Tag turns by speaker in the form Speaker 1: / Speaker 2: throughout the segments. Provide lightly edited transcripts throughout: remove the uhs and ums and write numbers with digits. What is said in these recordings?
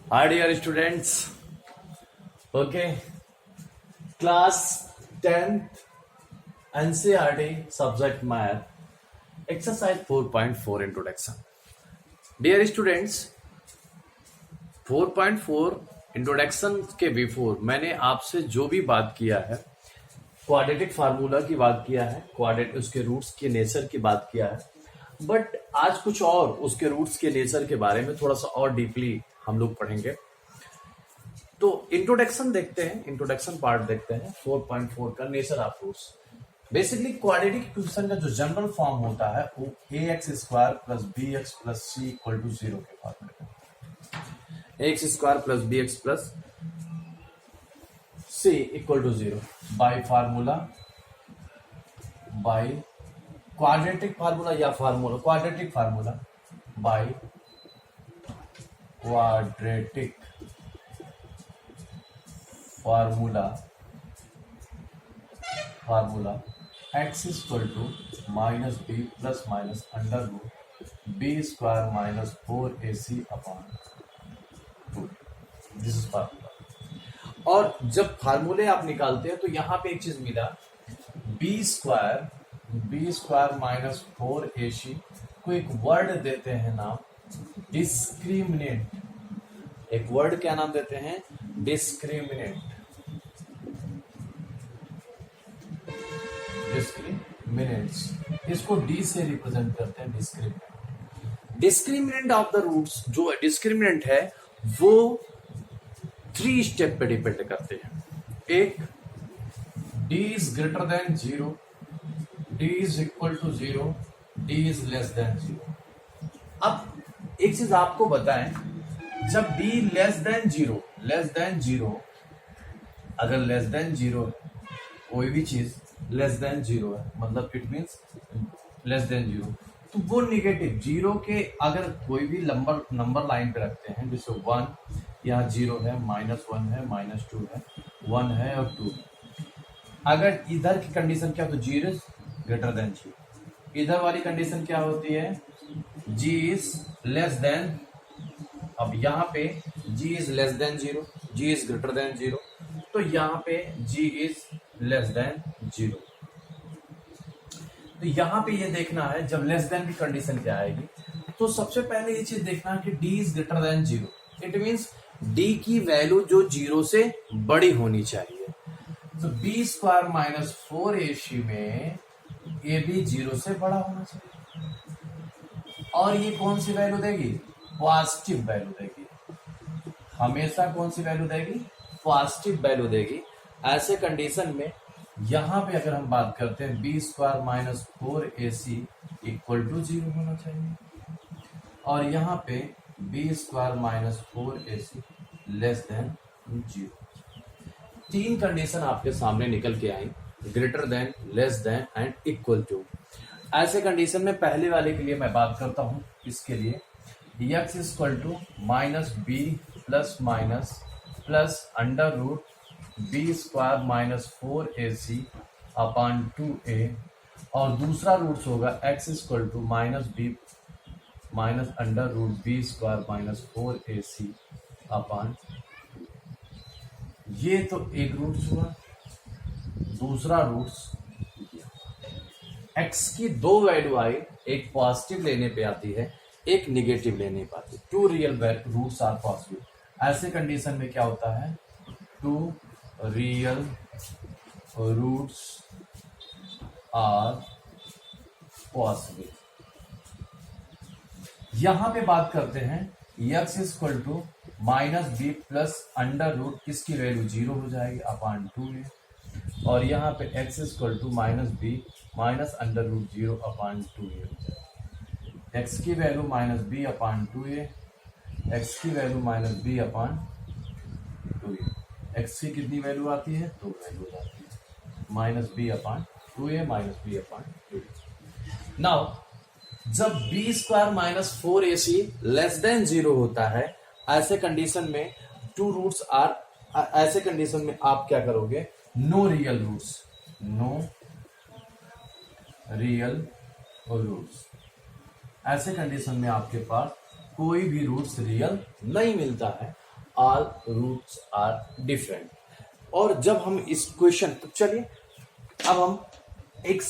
Speaker 1: Hi dear students, okay, class 10th NCERT subject math exercise 4.4 introduction. Dear students, 4.4 introduction के before मैंने आपसे जो भी बात किया है, क्वाड्रेटिक फार्मूला की बात किया है, क्वाड्रेटिक उसके रूट्स के नेचर की बात किया है, बट आज कुछ और उसके रूट्स के नेचर के बारे में थोड़ा सा और डीपली हम लोग पढ़ेंगे। तो इंट्रोडक्शन देखते हैं, इंट्रोडक्शन पार्ट देखते हैं 4.4 का nature of roots. Basically quadratic equation का जो जनरल फॉर्म होता है वो ax square plus bx plus c equal to 0 के फॉर्मूले में, ax square plus bx plus c equal to 0 by formula, by quadratic formula या formula quadratic formula, by quadratic formula x equal to minus B plus minus under root B square minus 4ac upon 2। This is formula. और जब फार्मूले आप निकालते हैं तो यहां पे एक चीज मिला, बी स्क्वायर माइनस 4ac को एक वर्ड देते हैं नाम डिस्क्रिमिनेंट। एक वर्ड क्या नाम देते हैं? डिस्क्रिमिनेंट। डिस्क्रिमिनेंट्स इसको डी से रिप्रेजेंट करते हैं। डिस्क्रिमिनेंट ऑफ द रूट्स, जो डिस्क्रिमिनेंट है वो 3 स्टेप पे डिपेंड करते हैं। एक, D is greater than 0, D is equal to 0, D is less than 0। अब एक चीज आपको बताएं, जब डी लेस देन जीरो, अगर लेस देन 0 कोई भी चीज लेस देन 0 है, मतलब इट मीन्स लेस देन 0, तो वो निगेटिव 0 के अगर कोई भी नंबर लाइन पे रखते हैं, जैसे 1 यहाँ 0 है, -1 है, -2 है, 1 है और 2। अगर इधर की कंडीशन क्या, तो 0 इज ग्रेटर देन 0, इधर वाली कंडीशन क्या होती है, g इज लेस देन। अब यहाँ पे g is less than 0, g is greater than 0, तो यहाँ पे g इज लेस देन 0। तो यहां पे ये देखना है जब लेस देन की कंडीशन क्या आएगी, तो सबसे पहले ये चीज देखना है कि d is greater than 0। It means d की वैल्यू जो 0 से बड़ी होनी चाहिए। तो b स्क्वायर माइनस 4ac में ये भी 0 से बड़ा होना चाहिए। और ये कौन सी वैल्यू देगी? पॉजिटिव वैल्यू देगी। हमेशा कौन सी वैल्यू देगी? पॉजिटिव वैल्यू देगी। ऐसे कंडीशन में यहां पे अगर हम बात करते हैं, B square minus 4ac equal to 0 होना चाहिए, और यहाँ पे B square minus 4ac less than 0। 3 condition आपके सामने निकल के आई, greater than, less than and equal to. ऐसे कंडीशन में पहले वाले के लिए मैं बात करता हूं, इसके लिए x equal to minus B plus minus plus under root B square minus 4ac upon 2a, और दूसरा रूट्स होगा x equal to minus B minus under root B square minus 4ac upon 2। ये तो एक रूट्स हुआ। दूसरा roots, x की 2 value आई, एक पॉजिटिव लेने पे आती है, एक निगेटिव लेने पे आती है। 2 रियल रूट्स आर पॉजिटिव। ऐसे कंडीशन में क्या होता है, 2 रियल रूट्स आर पॉसिबल। यहां पे बात करते हैं x equal to minus B plus under root, इसकी वैल्यू 0 हो जाएगी अपॉन 2a, और यहाँ पे x equal to minus B minus under root 0 upon 2a हो जाएगी। x की value minus B upon 2a, x की value minus B upon 2a। x की कितनी वैल्यू आती है? 2 वैल्यू आती है, minus B upon 2a minus B upon 2a। Now जब B square minus 4ac less than 0 होता है, ऐसे कंडीशन में 2 रूट्स आर, ऐसे कंडीशन में आप क्या करोगे, no real roots, no real roots. ऐसे कंडीशन में आपके पास कोई भी रूट्स रियल नहीं मिलता है, ऑल रूट्स आर डिफरेंट। और जब हम इस क्वेश्चन, तो चलिए अब हम एक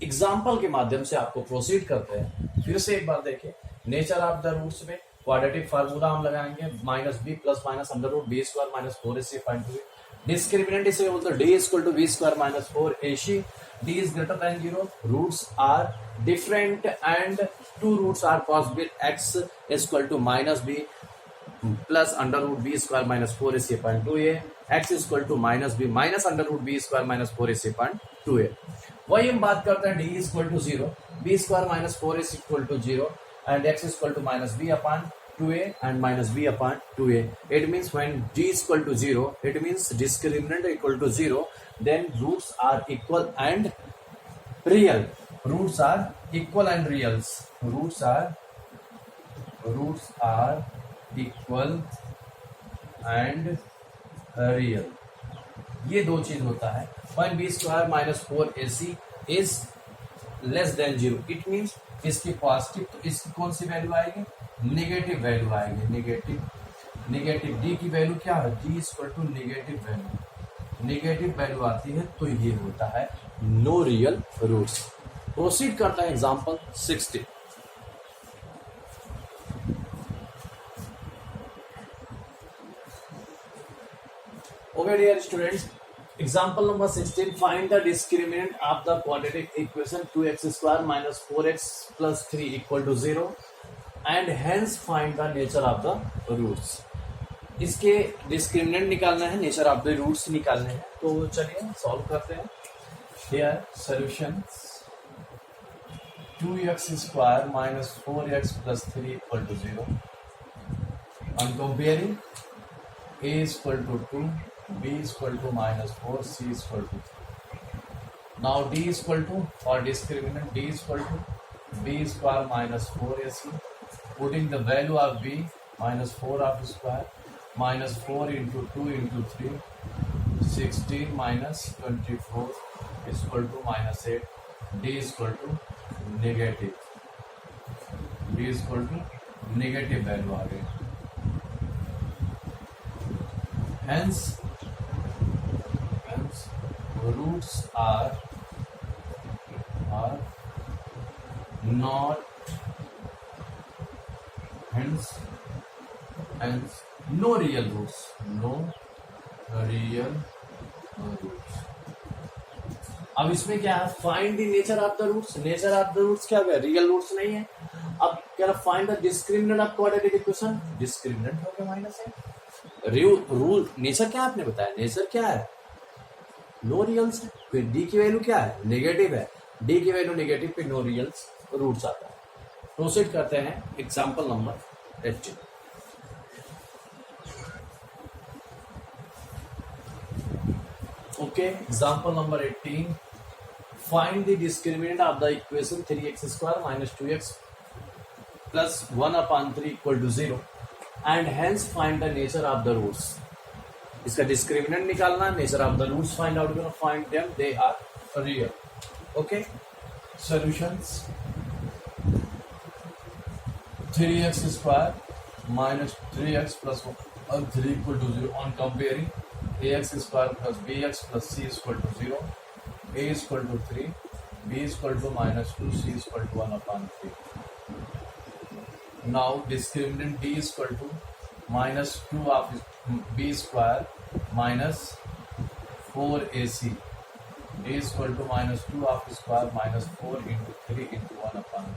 Speaker 1: एग्जाम्पल के माध्यम से आपको प्रोसीड करते हैं। फिर से एक बार देखिए, नेचर ऑफ द रूट्स में क्वाड्रेटिक फार्मूला हम लगाएंगे, minus B plus minus under root B square minus 4ac point two. Discriminant इसे बोलते हैं D equal to B square minus 4ac, D is greater than 0, roots are different and two roots are possible, x equal to minus B plus under root B square minus 4ac point two A, x equal to minus B minus under root B square minus 4ac point two A. वही हम बात करते हैं D equal to 0, B square minus 4ac equal to 0 and x is equal to minus b upon 2a and minus b upon 2a. It means when d is equal to 0, it means discriminant equal to 0, then roots are equal and real. Roots are equal and reals. Roots are equal and real. ये दो चीज होता है। when b square minus 4ac is less than 0, it means इसकी positive, तो इसकी कौन सी वैल्यू आएगी, नेगेटिव वैल्यू आएगी। नेगेटिव डी की वैल्यू क्या है, D equal to negative value आती है, तो ये होता है नो रियल रूट्स। प्रोसीड करता है example 60। Okay dear students, example number 16, find the discriminant of the quadratic equation 2x square minus 4x plus 3 equal to 0 and hence find the nature of the roots। इसके discriminant निकालना है, nature of the roots निकालने हैं, तो चलिए solve करते हैं। Here solution 2x square minus 4x plus 3 equal to 0 on comparing a is equal to 2, b is equal to minus 4, c is equal to 3. Now d is equal to, for discriminant, d is equal to b square minus 4ac, putting the value of b minus 4 of square minus 4 into 2 into 3, 16 minus 24 is equal to minus 8, d is equal to negative, d is equal to negative value आ गई। hence roots are not, hence no real roots, अब इसमें क्या है, find the nature of the roots. Nature of the roots क्या है, real roots नहीं है। अब क्या find the discriminant of quadratic equation, discriminant हो गया माइनस है। रूल नेचर क्या आपने बताया, नेचर क्या है, नो रियल्स है। फिर डी की वैल्यू क्या है, नेगेटिव है, डी की वैल्यू नेगेटिव, फिर नो रियल्स रूट्स आता है। प्रोसीड करते हैं example number 18। Okay, example number 18, find the discriminant of the equation 3x square minus 2x plus 1/3 equal to 0 and hence find the nature of the roots. इसका discriminant निकालना, nature of the roots find out, find them, they are real. Okay, solutions 3x square minus 3x plus 3 equal to 0 on comparing ax square plus bx plus c equal to 0, a equal to 3, b equal to minus 2, c equal to 1/3। Now discriminant d equal to minus 2 of b square minus 4ac, a equal to minus 2 of square minus 4 into 3 into 1/3,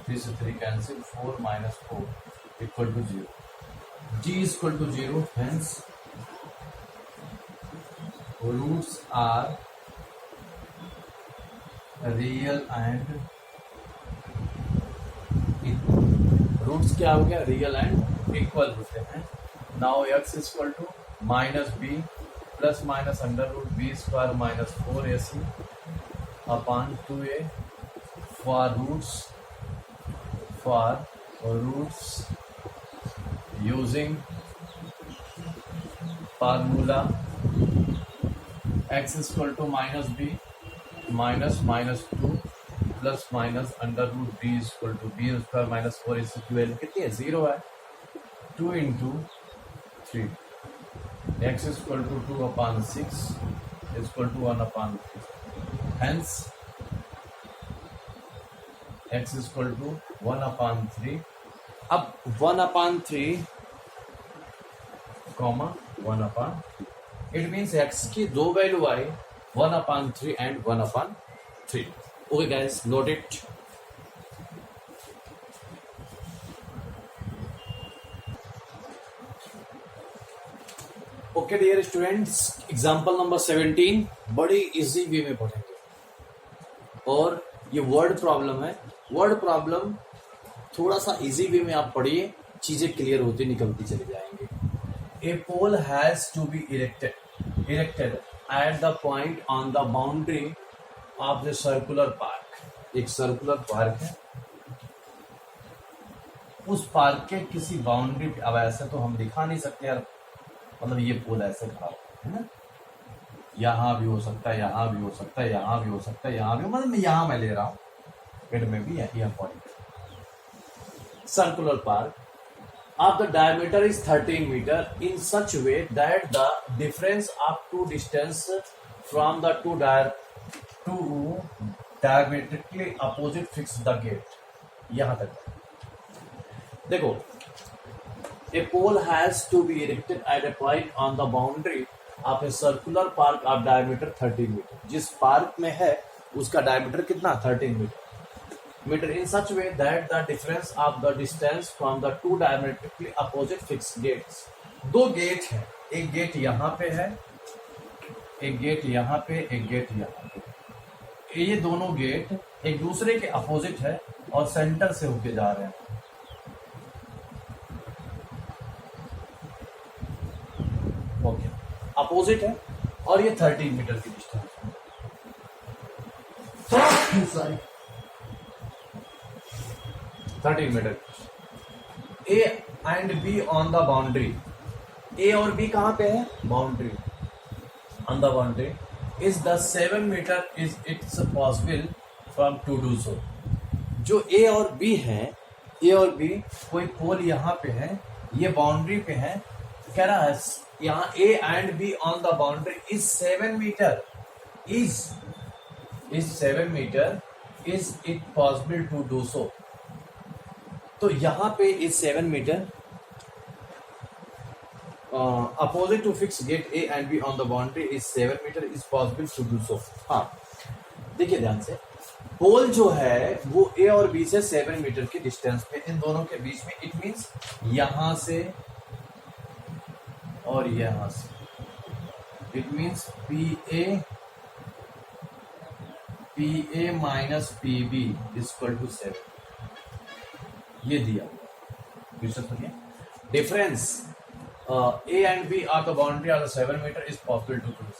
Speaker 1: 3 से 3 cancel, 4 minus 4 equal to 0, g equal to 0, hence roots are real and roots क्या हो गया, real and equal होते हैं। Now x equal to minus B plus minus under root B square minus 4ac upon 2a for roots using formula x equal to minus B minus minus 2 plus minus under root B equal to B square minus 4ac की value कितनी है, 0 है। 2 into 3, x is equal to 2 upon 6 is equal to 1 upon 3. Hence x is equal to 1 upon 3. अब 1 upon 3 comma 1 upon, it means x की दो value आई 1 upon 3 and 1 upon 3. Okay guys, note it. Okay dear students, example number 17 बड़ी easy way में पढ़ेंगे और ये word problem है. वर्ड प्रॉब्लम थोड़ा सा इजी वे में आप पढ़िए, चीजें क्लियर होती निकलती चली जाएंगी. A pole has to be erected at the point on the boundary of the circular park. एक सर्कुलर पार्क है, उस पार्क के किसी बाउंड्री पे. अब ऐसे तो हम दिखा नहीं सकते यार, मतलब ये पोल ऐसे खड़ा है ना, यहां भी हो सकता है, यहां भी हो सकता है, यहां भी हो सकता है, यहां भी, मतलब यहां मैं ले रहा हूं, पेड़ में भी यह point. Circular park of the diameter is 13 meter in such way that the difference of two distance from the two diametrically opposite fix the gate. यहां तक देखो. A pole has to be erected at a point on the boundary of a circular park of diameter 13 meter. जिस park में है उसका diameter कितना, 13 metre. In such way that the difference of the distance from the two diametrically opposite fixed gates. दो gate है, एक gate यहां पे है, एक गेट यहां पे, एक गेट यहां पे. ये दोनों गेट एक दूसरे के अपोजिट है और सेंटर से होके जा रहे हैं. ओके, अपोजिट है और ये 13 मीटर की डिस्टेंस है. 13 metre. A and B on the boundary. A और बी कहां पे है, boundary, on the boundary. Is the 7 metre is its possible from to do so. जो ए और बी है, ए और बी कोई पोल यहां पे है, ये बाउंड्री पे है, कह रहा है यहां A and B on the boundary is 7 metre, is 7 metre, is it possible to do so. तो यहां पे is 7 meter opposite to fix gate A and B on the boundary is 7 metre is possible to do so. हाँ देखिए ध्यान से, पोल जो है वो ए और बी से 7 मीटर की डिस्टेंस पे, इन दोनों के बीच में. इट मींस यहां से और यहां से. It means P A minus P B equal to 7. ये दिया difference A and B of the boundary of the 7 metre is possible to prove.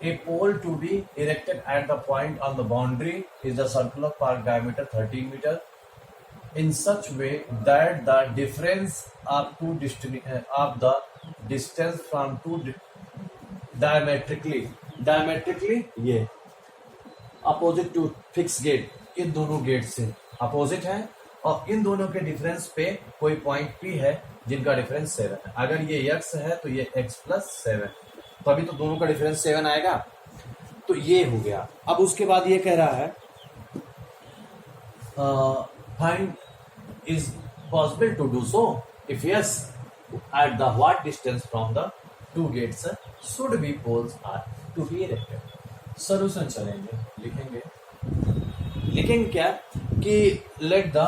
Speaker 1: A pole to be erected at the point on the boundary is the circular park diameter 13 metre in such way that the difference of the distance from two diametrically ये opposite to fixed gate, इन दोनों gate से opposite है और इन दोनों के difference पे कोई point P है जिनका डिफरेंस 7 है. अगर ये x है तो ये x प्लस 7, तो अभी तो दोनों का डिफरेंस 7 आएगा. तो ये हो गया. अब उसके बाद ये कह रहा है find is possible to do so. If yes, at the what distance from the two gates should be poles are to be erected. Solution चलेंगे, लिखेंगे क्या कि let the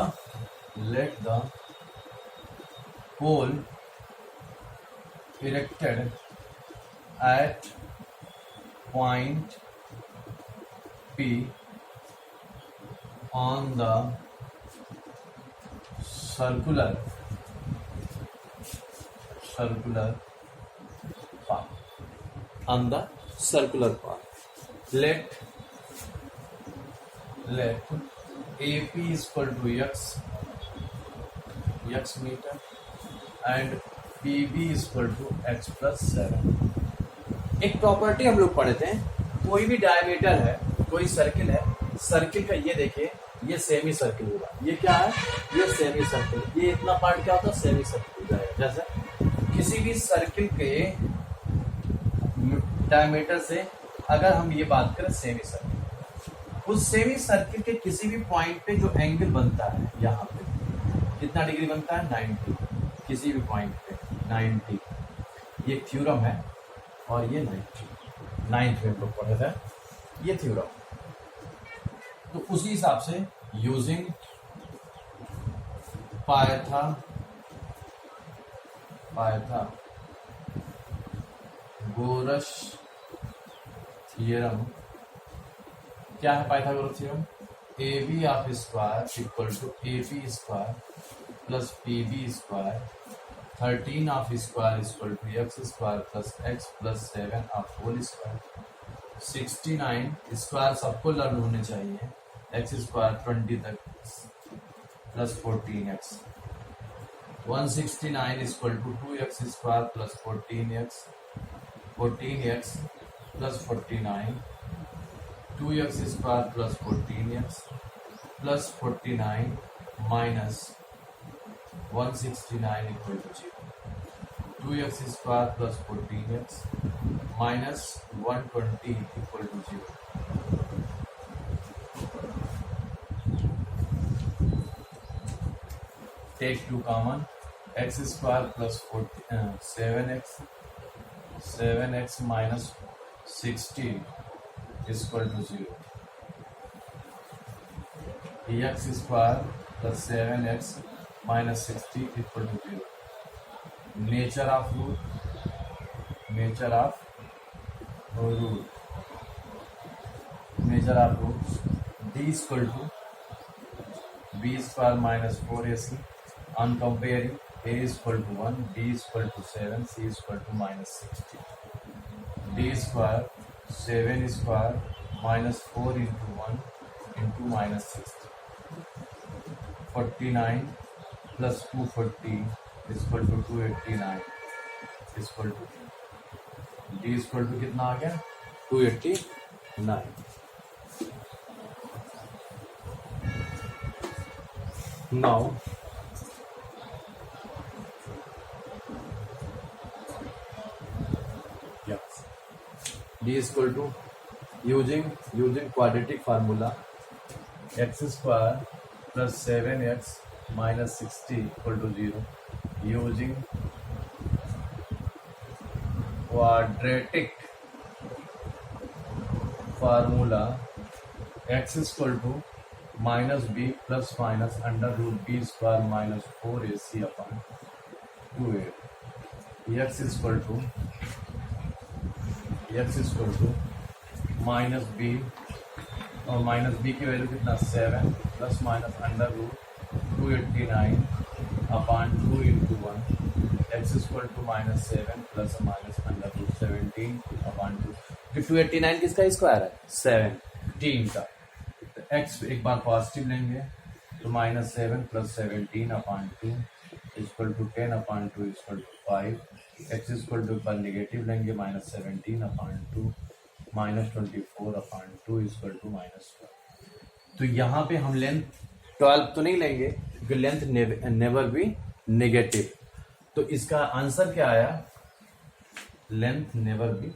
Speaker 1: pole erected at point P on the circular path. On the circular path, let AP is equal to x meter and PB is equal to x plus 7. एक property हम लोग पढ़े थे, कोई भी डायमीटर है, कोई circle है, सर्किल का ये देखिए, ये सेमी सर्किल होगा. ये क्या है, ये सेमी सर्किल। ये इतना पार्ट क्या होता है, सेमी सर्किल हो जाएगा। जैसे किसी भी सर्किल के डायमीटर से अगर हम ये बात करें सेमी सर्किल, उस सेमी सर्किल के किसी भी पॉइंट पे जो एंगल बनता है, यहाँ पे कितना डिग्री बनता है, 90, किसी भी पॉइंट पे 90। ये थ्योरम है और ये 90 नाइन्थ में लोग पढ़े थे ये थ्योरम। तो उसी हिसाब से यूजिंग पाइथागोरस थ्योरम, क्या है Pythagoras theorem, A B of square equal to A B square plus P B square 13 of square equal to x square plus x plus 7 of whole square. 69 square सबको learn होने चाहिए, x square 20 तक plus 14x। 169 equal to 2x square plus 14x plus 49, 2x square plus 14x plus 49 minus 169 equal to 0, 2x square plus 14x minus 120 equal to 0। Take 2 common, x square plus 7x minus 60 equal to 0, x square plus 7x minus 60 equal to 0। Nature of root D equal to B square minus 4ac on comparing a is equal to 1, b is equal to 7, c is equal to minus 60, d square 7 square minus 4 into 1 into minus 60, 49 plus 240 is equal to 289 is equal to d is equal to कितना आ गया 289। now d is equal to using quadratic formula x square plus 7x minus 60 equal to 0, using quadratic formula x is equal to minus b plus minus under root b square minus 4ac upon 2a, x is equal to minus B, और minus B की value कितना 7 plus minus under root 289 upon 2 into 1, x equal to minus 7 plus minus under root 17 upon 2। 289 किसका square है, 17 का। तो x एक बार positive लेंगे तो minus 7 plus 17 upon 2 equal to 10 upon 2 equal to 5। X equal to पर निगेटिव लेंगे minus 17 upon 2 minus 24 upon 2 equal to minus 12। तो यहाँ पे हम लेंथ 12 तो नहीं लेंगे क्योंकि लेंथ नेवर बी नेगेटिव। तो इसका आंसर क्या आया, length never be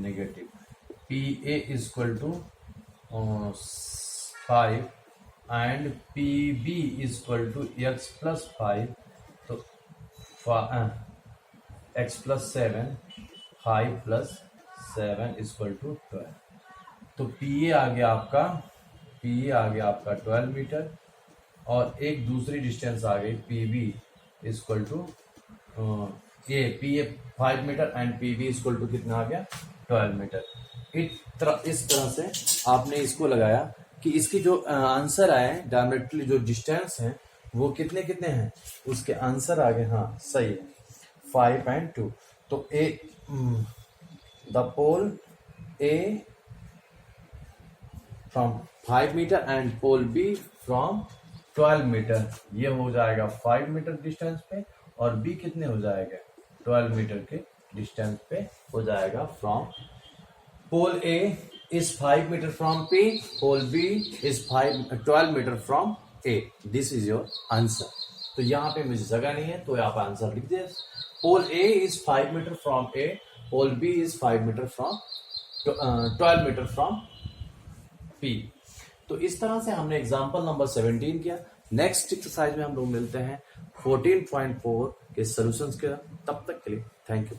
Speaker 1: negative. P A equal to 5 and P B equal to x plus 5, तो x plus 7 5 plus 7 equal to 12। तो पी ए आ गया आपका 12 मीटर, और एक दूसरी डिस्टेंस आ गई पी बी इक्वल टू ये P A 5 metre and P B equal to कितना आ गया 12 मीटर। इस तरह से आपने इसको लगाया कि इसकी जो आंसर आए डायरेक्टली जो डिस्टेंस है वो कितने कितने हैं, उसके आंसर आ गए, हाँ सही है 5 and 2। तो A the pole A from 5 metre and pole B from 12 metre, ये हो जाएगा 5 मीटर डिस्टेंस पे, और बी कितने हो जाएगा 12 मीटर के डिस्टेंस पे हो जाएगा from pole A is 5 metre from P, pole B is 12 metre from A, this is your answer. तो यहाँ पे मुझे जगह नहीं है तो आप आंसर लिख दिया। Pole A is 5 metre from A, pole B is 5 metre from 12 metre from P. तो इस तरह से हमने एग्जाम्पल नंबर 17 किया। नेक्स्ट एक्सरसाइज में हम लोग मिलते हैं 14.4 के सॉल्यूशंस के। तब तक के लिए थैंक यू।